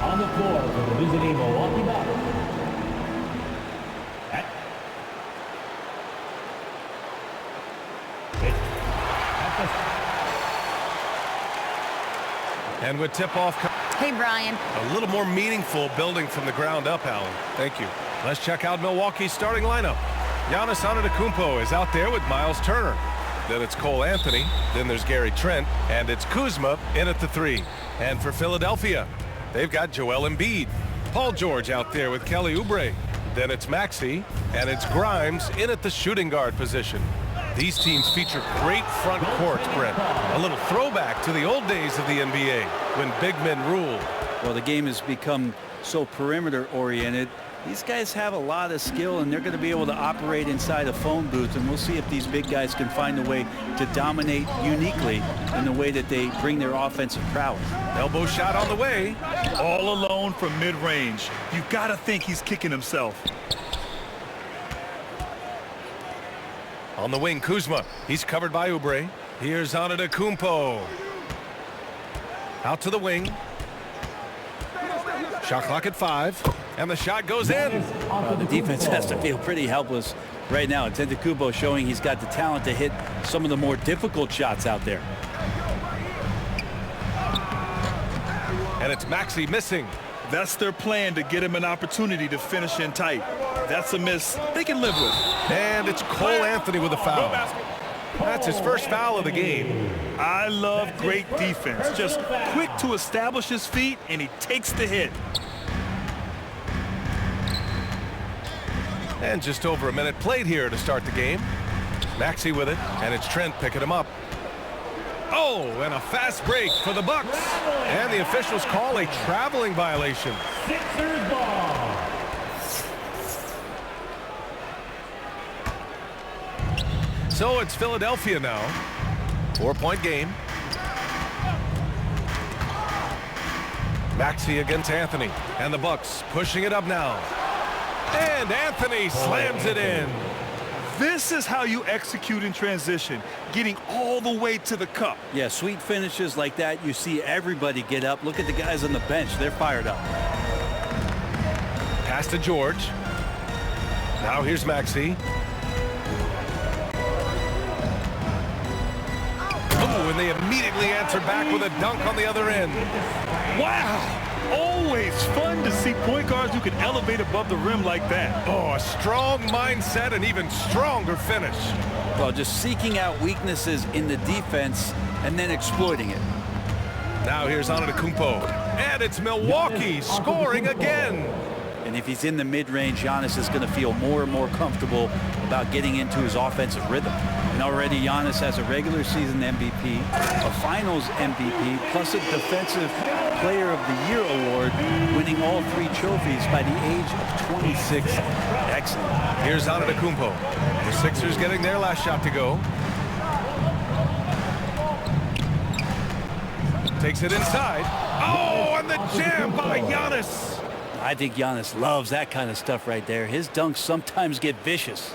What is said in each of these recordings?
On the floor for the visiting Milwaukee Bucks. And with tip-off... Hey, Brian. A little more meaningful building from the ground up, Alan. Thank you. Let's check out Milwaukee's starting lineup. Giannis Antetokounmpo is out there with Miles Turner. Then it's Cole Anthony. Then there's Gary Trent. And it's Kuzma in at the 3. And for Philadelphia, they've got Joel Embiid. Paul George out there with Kelly Oubre. Then it's Maxey. And it's Grimes in at the shooting guard position. These teams feature great front courts, Brent. A little throwback to the old days of the NBA when big men ruled. Well, the game has become so perimeter-oriented. These guys have a lot of skill, and they're going to be able to operate inside a phone booth, and we'll see if these big guys can find a way to dominate uniquely in the way that they bring their offensive prowess. Elbow shot on the way. All alone from mid-range. You got to think he's kicking himself. On the wing, Kuzma. He's covered by Oubre. Here's Antetokounmpo. Out to the wing. Shot clock at 5. And the shot goes in. The defense has to feel pretty helpless right now. Antetokounmpo showing he's got the talent to hit some of the more difficult shots out there. And it's Maxey missing. That's their plan, to get him an opportunity to finish in tight. That's a miss they can live with. And it's Cole Anthony with a foul. That's his first foul of the game. I love great defense. Just quick to establish his feet, and he takes the hit. And just over a minute played here to start the game. Maxey with it, and it's Trent picking him up. Oh, and a fast break for the Bucks. And the officials call a traveling violation. Sixers ball. So it's Philadelphia now. 4-point game. Maxey against Anthony. And the Bucks pushing it up now. And Anthony slams it in. This is how you execute in transition, getting all the way to the cup. Yeah, sweet finishes like that, you see everybody get up. Look at the guys on the bench. They're fired up. Pass to George. Now here's Maxey. Oh, and they immediately answer back with a dunk on the other end. Wow! Always fun to see point guards who can elevate above the rim like that. Oh, a strong mindset and even stronger finish. Well, just seeking out weaknesses in the defense and then exploiting it. Now here's Antetokounmpo. And it's Milwaukee scoring again. And if he's in the mid-range, Giannis is going to feel more and more comfortable about getting into his offensive rhythm. And already Giannis has a regular season MVP, a finals MVP, plus a defensive player of the year award, winning all 3 trophies by the age of 26. Excellent. Here's Antetokounmpo. The Sixers getting their last shot to go. Takes it inside. Oh, and the jam by Giannis. I think Giannis loves that kind of stuff right there. His dunks sometimes get vicious.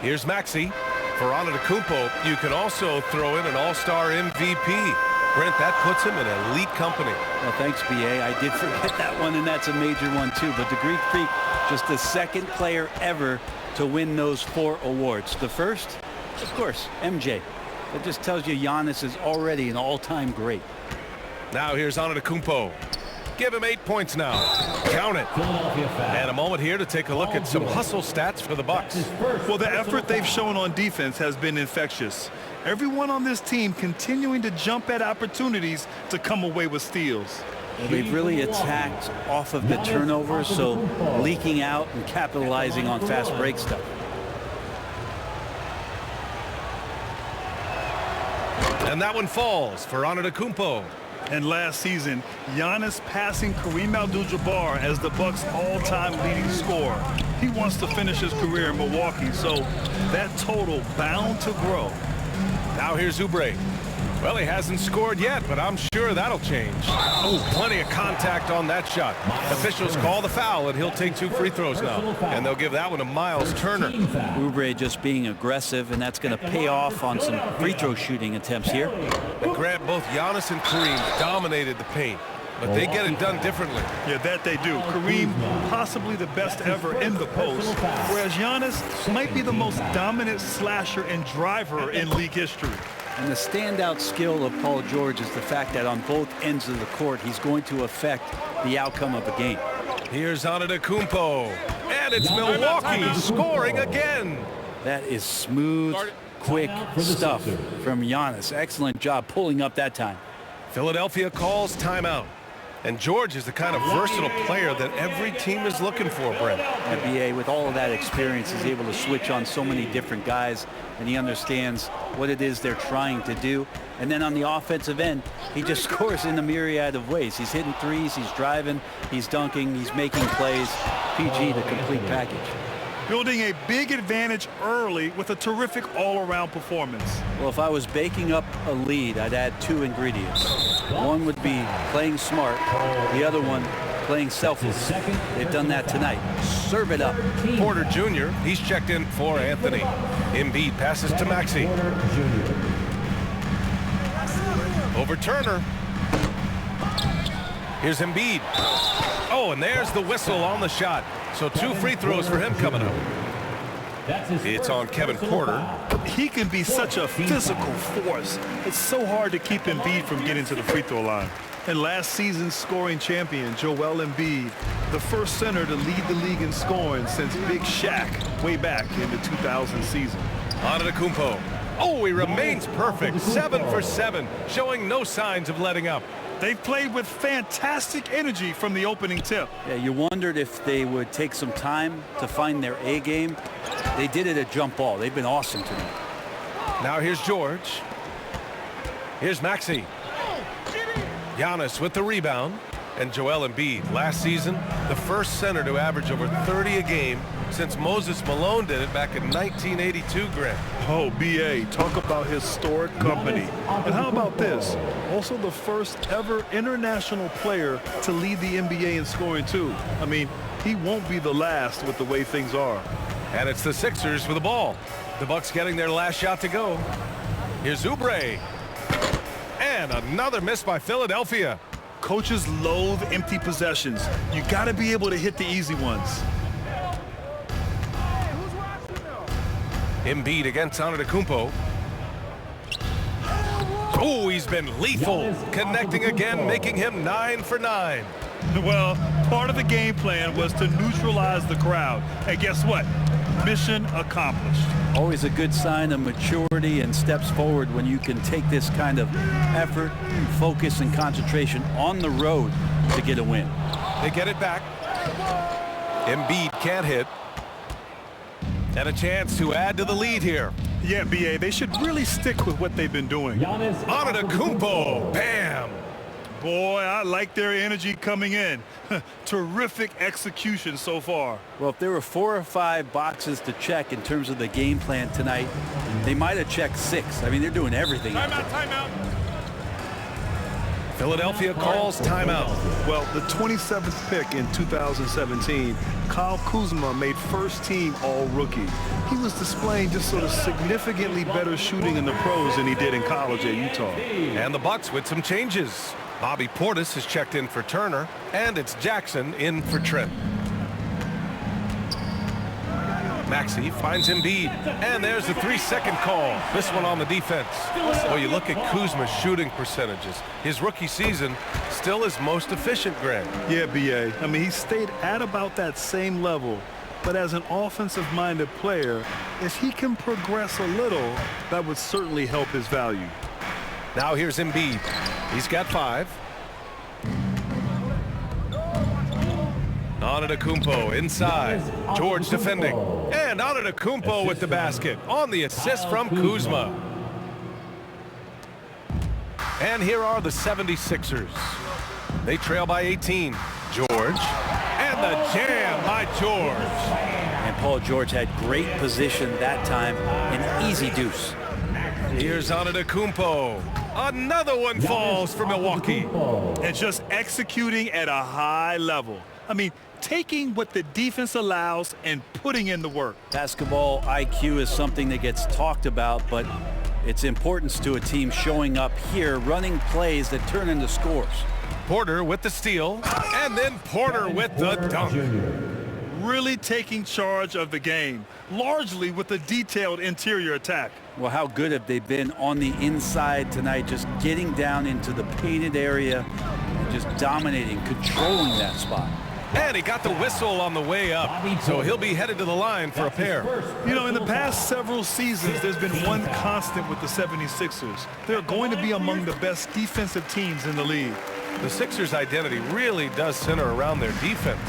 Here's Maxey. For Antetokounmpo, you can also throw in an all-star MVP. Brent, that puts him in elite company. Well, thanks, B.A. I did forget that one, and that's a major one, too. But the Greek Freak, just the second player ever to win those 4 awards. The first, of course, MJ. That just tells you Giannis is already an all-time great. Now here's Antetokounmpo. Give him 8 points now. Count it. And a moment here to take a look at some hustle stats for the Bucks. Well, the effort they've shown on defense has been infectious. Everyone on this team continuing to jump at opportunities to come away with steals. They've really attacked off of the turnovers, so leaking out and capitalizing on fast break stuff. And that one falls for Antetokounmpo. And last season, Giannis passing Kareem Abdul-Jabbar as the Bucks' all-time leading scorer. He wants to finish his career in Milwaukee, so that total bound to grow. Now here's Oubre. Well, he hasn't scored yet, but I'm sure that'll change. Oh, plenty of contact on that shot. Officials call the foul, and he'll take 2 free throws now. And they'll give that one to Miles Turner. Oubre just being aggressive, and that's going to pay off on some free throw shooting attempts here. And Grant, both Giannis and Kareem dominated the paint, but they get it done differently. Yeah, that they do. Kareem, possibly the best ever in the post, whereas Giannis might be the most dominant slasher and driver in league history. And the standout skill of Paul George is the fact that on both ends of the court, he's going to affect the outcome of a game. Here's Antetokounmpo, and it's Milwaukee scoring again. That is smooth, quick stuff from Giannis. Excellent job pulling up that time. Philadelphia calls timeout. And George is the kind of versatile player that every team is looking for, Brent. NBA, with all of that experience, is able to switch on so many different guys, and he understands what it is they're trying to do. And then on the offensive end, he just scores in a myriad of ways. He's hitting threes, he's driving, he's dunking, he's making plays. PG, the complete package. Building a big advantage early with a terrific all-around performance. Well, if I was baking up a lead, I'd add 2 ingredients. One would be playing smart, the other one playing selfless. They've done that tonight. Serve it up. Porter Jr., he's checked in for Anthony. Embiid passes to Maxey. Over Turner. Here's Embiid. Oh, and there's the whistle on the shot. So 2 free throws for him coming up. It's on Kevin Porter. He can be such a physical force. It's so hard to keep Embiid from getting to the free throw line. And last season's scoring champion, Joel Embiid, the first center to lead the league in scoring since Big Shaq way back in the 2000 season. Antetokounmpo. Oh, he remains perfect. 7 for 7, showing no signs of letting up. They've played with fantastic energy from the opening tip. Yeah, you wondered if they would take some time to find their A game. They did it at jump ball. They've been awesome tonight. Now here's George. Here's Maxey. Giannis with the rebound. And Joel Embiid, last season, the first center to average over 30 a game since Moses Malone did it back in 1982, Grant. Oh, B.A., talk about historic company. And how about this? Also the first ever international player to lead the NBA in scoring, too. I mean, he won't be the last with the way things are. And it's the Sixers with the ball. The Bucks getting their last shot to go. Here's Oubre. And another miss by Philadelphia. Coaches loathe empty possessions. You got to be able to hit the easy ones. Embiid against Antetokounmpo. Oh, he's been lethal. Connecting again, making him 9 for 9. Well, part of the game plan was to neutralize the crowd. And guess what? Mission accomplished. Always a good sign of maturity and steps forward when you can take this kind of effort, focus, and concentration on the road to get a win. They get it back. Embiid can't hit. And a chance to add to the lead here. Yeah, B.A., they should really stick with what they've been doing. Antetokounmpo, bam! Boy, I like their energy coming in. Terrific execution so far. Well, if there were 4 or 5 boxes to check in terms of the game plan tonight, they might have checked 6. I mean, they're doing everything. Timeout. Philadelphia calls timeout. Well, the 27th pick in 2017, Kyle Kuzma made first team all-rookie. He was displaying just sort of significantly better shooting in the pros than he did in college at Utah. And the Bucks with some changes. Bobby Portis has checked in for Turner, and it's Jackson in for Trent. Maxey finds Embiid, and there's the 3-second call. This one on the defense. Well, you look at Kuzma's shooting percentages. His rookie season still his most efficient, Grant. Yeah, B.A. I mean, he stayed at about that same level. But as an offensive-minded player, if he can progress a little, that would certainly help his value. Now here's Embiid. He's got 5. Antetokounmpo inside. George defending. And Antetokounmpo with the basket on the assist from Kuzma. And here are the 76ers. They trail by 18. George. And the jam by George. And Paul George had great position that time. An easy deuce. Here's Antetokounmpo. Another one falls for Milwaukee. And just executing at a high level. I mean, taking what the defense allows and putting in the work. Basketball IQ is something that gets talked about, but its importance to a team showing up here, running plays that turn into scores. Porter with the steal, and then Porter with the dunk. Really taking charge of the game, largely with a detailed interior attack. Well, how good have they been on the inside tonight, just getting down into the painted area, just dominating, controlling that spot. And he got the whistle on the way up, so he'll be headed to the line for a pair. You know, in the past several seasons, there's been one constant with the 76ers. They're going to be among the best defensive teams in the league. The Sixers' identity really does center around their defense.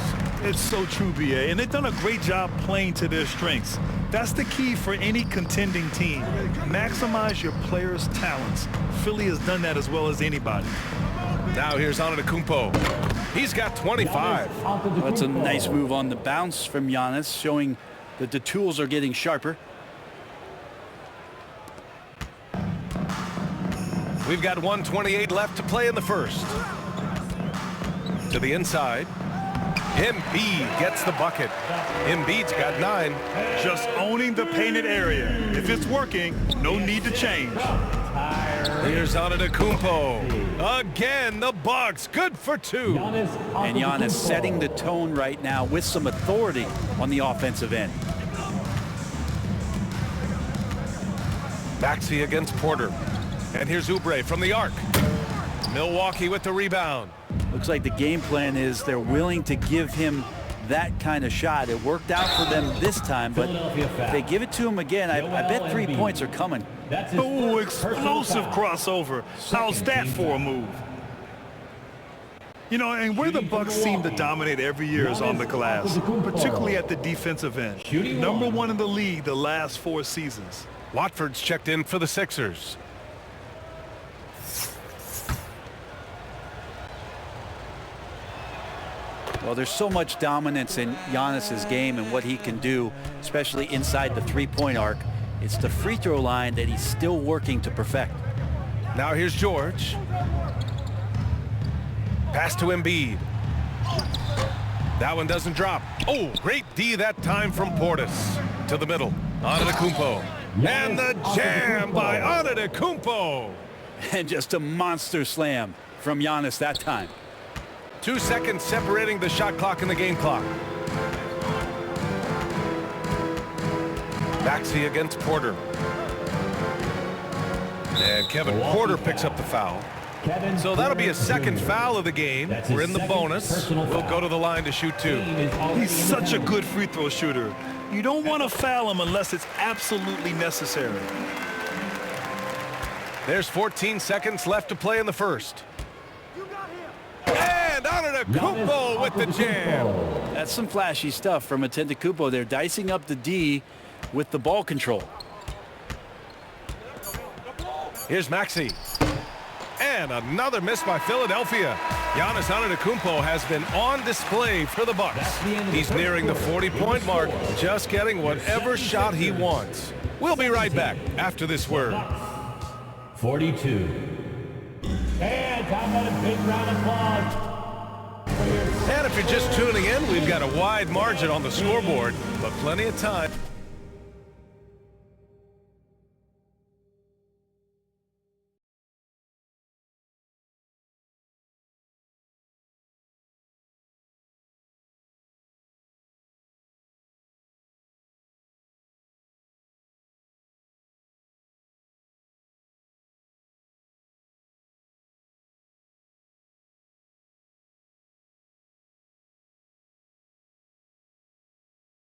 It's so true, BA, and they've done a great job playing to their strengths. That's the key for any contending team. Maximize your players' talents. Philly has done that as well as anybody. Now here's Antetokounmpo. He's got 25. That's a nice move on the bounce from Giannis, showing that the tools are getting sharper. We've got 1:28 left to play in the first. To the inside. Embiid gets the bucket. Embiid's got 9. Just owning the painted area. If it's working, no need to change. Here's Antetokounmpo. Again, the Bucks. Good for 2. And Giannis setting the tone right now with some authority on the offensive end. Maxey against Porter. And here's Oubre from the arc. Milwaukee with the rebound. Looks like the game plan is they're willing to give him that kind of shot. It worked out for them this time, but if they give it to him again, I bet 3 points are coming. Oh, explosive crossover. How's that for a move? You know, and where the Bucks seem to dominate every year is on the glass, particularly at the defensive end. #1 in the league the last 4 seasons. Watford's checked in for the Sixers. Well, there's so much dominance in Giannis's game and what he can do, especially inside the three-point arc. It's the free throw line that he's still working to perfect. Now here's George. Pass to Embiid. That one doesn't drop. Oh, great D that time from Portis. To the middle. Antetokounmpo. And the jam by Antetokounmpo. And just a monster slam from Giannis that time. 2 seconds separating the shot clock and the game clock. Maxey against Porter. And Kevin Porter picks up the foul. So that'll be a second foul of the game. We're in the bonus. We'll go to the line to shoot 2. He's such a good free throw shooter. You don't want to foul him unless it's absolutely necessary. There's 14 seconds left to play in the first. And Antetokounmpo with the jam. That's some flashy stuff from Antetokounmpo. They're dicing up the D with the ball control. Here's Maxey. And another miss by Philadelphia. Giannis Antetokounmpo has been on display for the Bucks. He's nearing the 40-point mark, just getting whatever shot he wants. We'll be right back after this word. 42. And time for a big round of applause. And if you're just tuning in, we've got a wide margin on the scoreboard, but plenty of time.